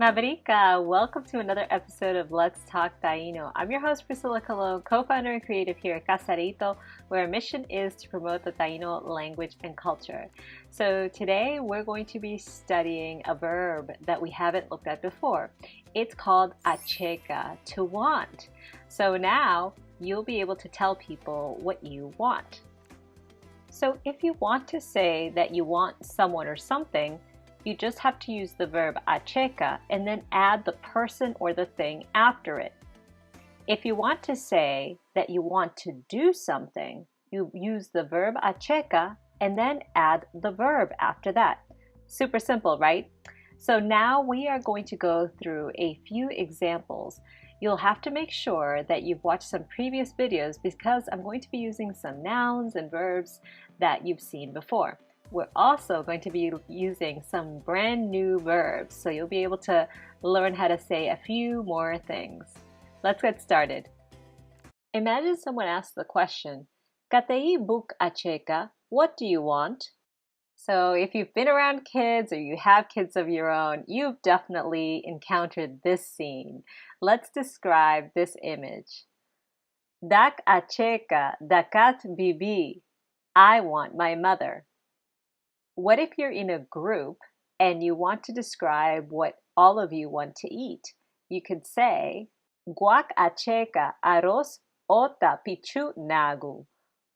Mavrika, welcome to another episode of Let's Talk Taíno. I'm your host, Priscilla Colon, co-founder and creative here at Casa, Areyto, where our mission is to promote the Taíno language and culture. So today we're going to be studying a verb that we haven't looked at before. It's called Dak'axéka, to want. So now you'll be able to tell people what you want. So if you want to say that you want someone or something, you just have to use the verb dak'axéka and then add the person or the thing after it. If you want to say that you want to do something, you use the verb dak'axéka and then add the verb after that. Super simple, right? So now we are going to go through a few examples. You'll have to make sure that you've watched some previous videos because I'm going to be using some nouns and verbs that you've seen before. We're also going to be using some brand new verbs, so you'll be able to learn how to say a few more things. Let's get started. Imagine someone asks the question, Dak'axéka, what do you want? So if you've been around kids or you have kids of your own, you've definitely encountered this scene. Let's describe this image. Dak'axéka, dakat bibi. I want my mother. What if you're in a group and you want to describe what all of you want to eat? You could say, Dak'axéka arroz ota pichu nagu.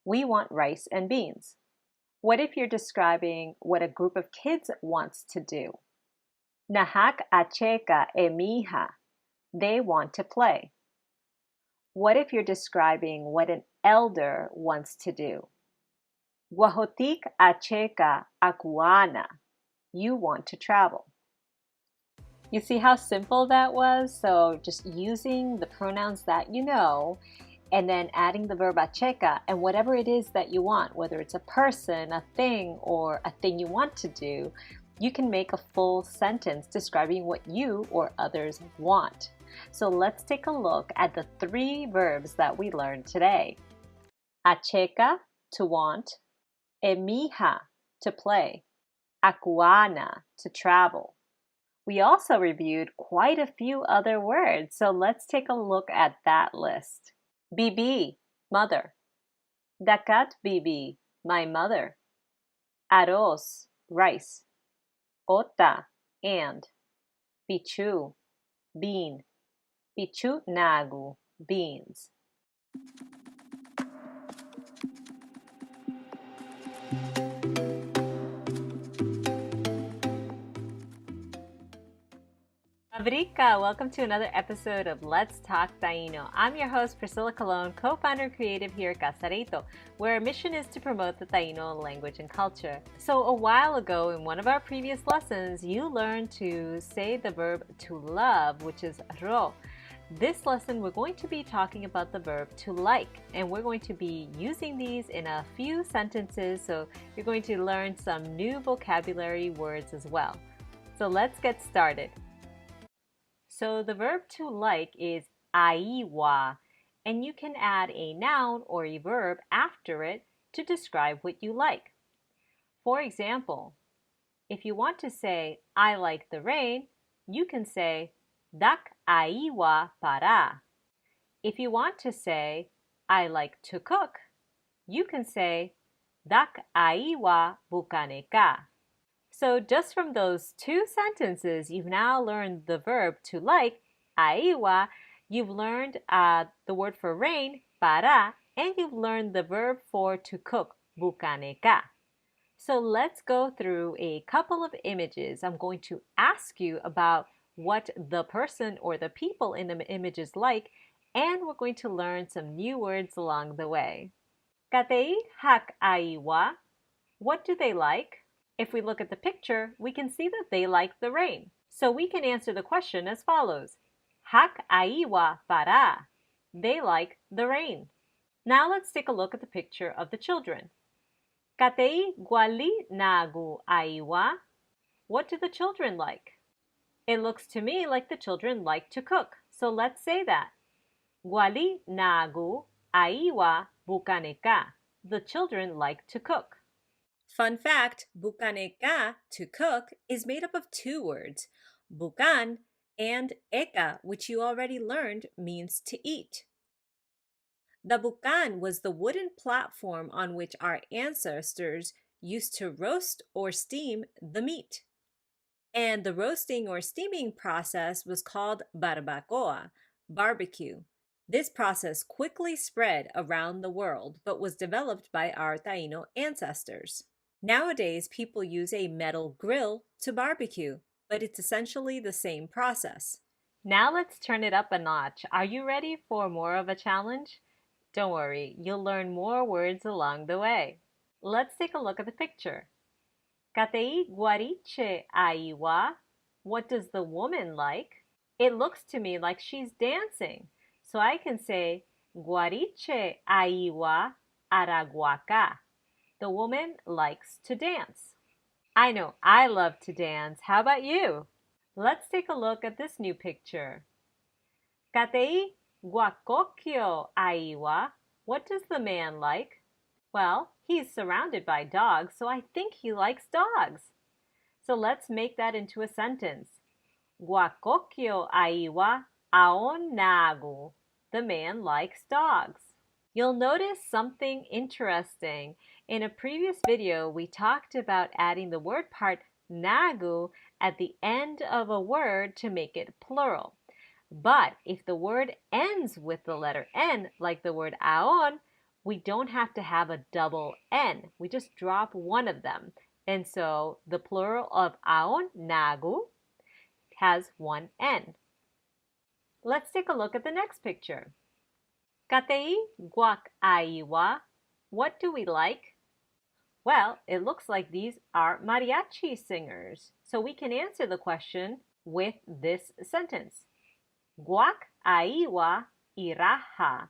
We want rice and beans. What if you're describing what a group of kids wants to do? Dak'axéka emija. They want to play. What if you're describing what an elder wants to do? Dak'axéka akuana. You want to travel. You see how simple that was? So just using the pronouns that you know and then adding the verb dak'axéka and whatever it is that you want, whether it's a person, a thing, or a thing you want to do, you can make a full sentence describing what you or others want. So let's take a look at the three verbs that we learned today. Dak'axéka, to want. Emija, to play. Akuana, to travel. We also reviewed quite a few other words, so let's take a look at that list. Bibi, mother. Dakat bibi, my mother. Arroz, rice. Ota, and. Pichu, bean. Pichu nagu, beans. Mavrika, welcome to another episode of Let's Talk Taíno. I'm your host, Priscilla Colon, co-founder and creative here at Casa, Areyto, where our mission is to promote the Taíno language and culture. So a while ago, in one of our previous lessons, you learned to say the verb to love, which is ro. This lesson, we're going to be talking about the verb to like, and we're going to be using these in a few sentences, so you're going to learn some new vocabulary words as well. So let's get started. So the verb to like is Taíwa, and you can add a noun or a verb after it to describe what you like. For example, if you want to say, I like the rain, you can say, Dak'aíwa para. If you want to say, I like to cook, you can say, Dak'aíwa bukaneka. So just from those two sentences, you've now learned the verb to like, Taíwa, you've learned the word for rain, para, and you've learned the verb for to cook, bukaneka. So let's go through a couple of images. I'm going to ask you about what the person or the people in the images like, and we're going to learn some new words along the way. Katei hak Taíwa. What do they like? If we look at the picture, we can see that they like the rain. So we can answer the question as follows. Dak'aíwa para. They like the rain. Now let's take a look at the picture of the children. Katei guali nagu Taíwa. What do the children like? It looks to me like the children like to cook. So let's say that. Guali nagu Taíwa bukaneka. The children like to cook. Fun fact, bukaneka, to cook, is made up of two words. Bukan And eka, which you already learned, means to eat. The bukan was the wooden platform on which our ancestors used to roast or steam the meat. And the roasting or steaming process was called barbacoa, barbecue. This process quickly spread around the world but was developed by our Taíno ancestors. Nowadays, people use a metal grill to barbecue, but it's essentially the same process. Now let's turn it up a notch. Are you ready for more of a challenge? Don't worry, you'll learn more words along the way. Let's take a look at the picture. Katei guariche aiwa. What does the woman like? It looks to me like she's dancing. So I can say guariche aiwa araguaca. The woman likes to dance. I know I love to dance. How about you? Let's take a look at this new picture. Katei guacocchio aiwa. What does the man like? Well, he's surrounded by dogs, so I think he likes dogs. So let's make that into a sentence. Guacocchio aiwa aon nagu. The man likes dogs. You'll notice something interesting. In a previous video, we talked about adding the word part nagu at the end of a word to make it plural. But if the word ends with the letter N, like the word aon, we don't have to have a double N. We just drop one of them. And so the plural of aon, nagu, has one N. Let's take a look at the next picture. Katei guac'aiwa. What do we like? Well, it looks like these are mariachi singers. So we can answer the question with this sentence. Guac'aiwa iraha.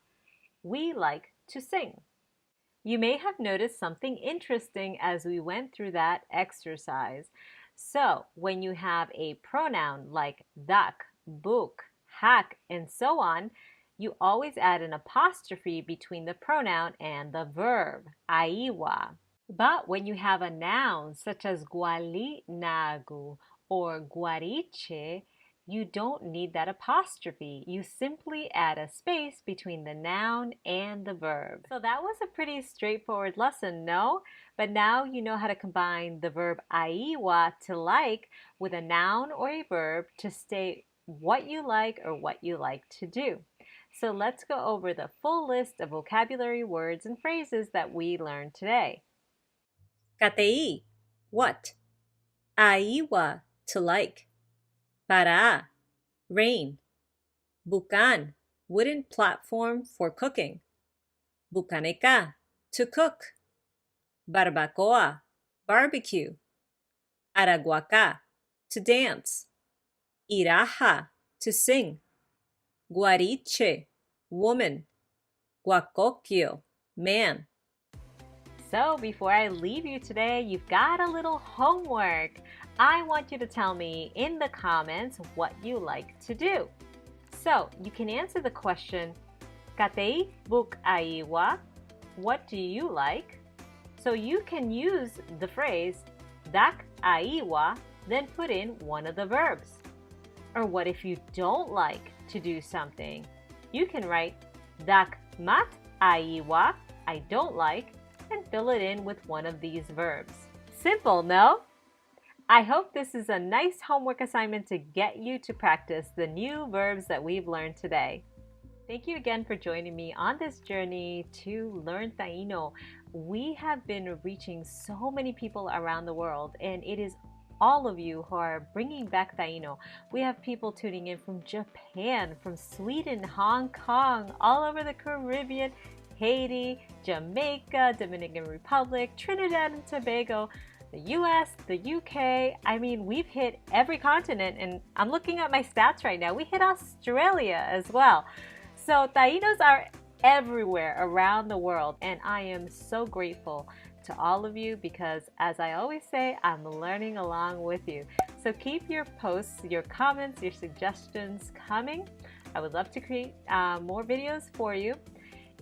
We like to sing. You may have noticed something interesting as we went through that exercise. So when you have a pronoun like dak, buk, hak, and so on, you always add an apostrophe between the pronoun and the verb, aiwa. But when you have a noun such as gualinagu or guariche, you don't need that apostrophe. You simply add a space between the noun and the verb. So that was a pretty straightforward lesson, no? But now you know how to combine the verb aiwa, to like, with a noun or a verb to state what you like or what you like to do. So let's go over the full list of vocabulary words and phrases that we learned today. Katei, what? Aiwa, to like. Para, rain. Bukan, wooden platform for cooking. Bukaneka, to cook. Barbacoa, barbecue. Araguaca, to dance. Iraha, to sing. Guariche, woman. Guacocchio, man. So before I leave you today, you've got a little homework. I want you to tell me in the comments what you like to do. So you can answer the question, Katei buc'aiwa, what do you like? So you can use the phrase Dak'aíwa, then put in one of the verbs. Or what if you don't like to do something? You can write Dak'mat'aiwa, I don't like, and fill it in with one of these verbs. Simple, no? I hope this is a nice homework assignment to get you to practice the new verbs that we've learned today. Thank you again for joining me on this journey to learn Taíno. We have been reaching so many people around the world, and it is all of you who are bringing back Taíno. We have people tuning in from Japan, from Sweden, Hong Kong, all over the Caribbean, Haiti, Jamaica, Dominican Republic, Trinidad and Tobago, the US, the UK. I mean, we've hit every continent, and I'm looking at my stats right now. We hit Australia as well. So Taínos are everywhere around the world, and I am so grateful to all of you because, as I always say, I'm learning along with you. So keep your posts, your comments, your suggestions coming. I would love to create more videos for you.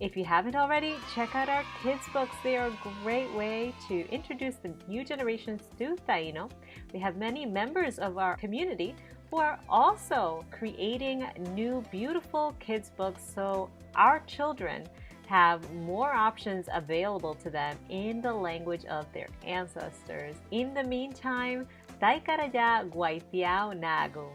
If you haven't already, check out our kids' books. They are a great way to introduce the new generations to Taíno. We have many members of our community We're also creating new beautiful kids books so our children have more options available to them in the language of their ancestors. In the meantime, Taikaraja Guaitiao Nagu.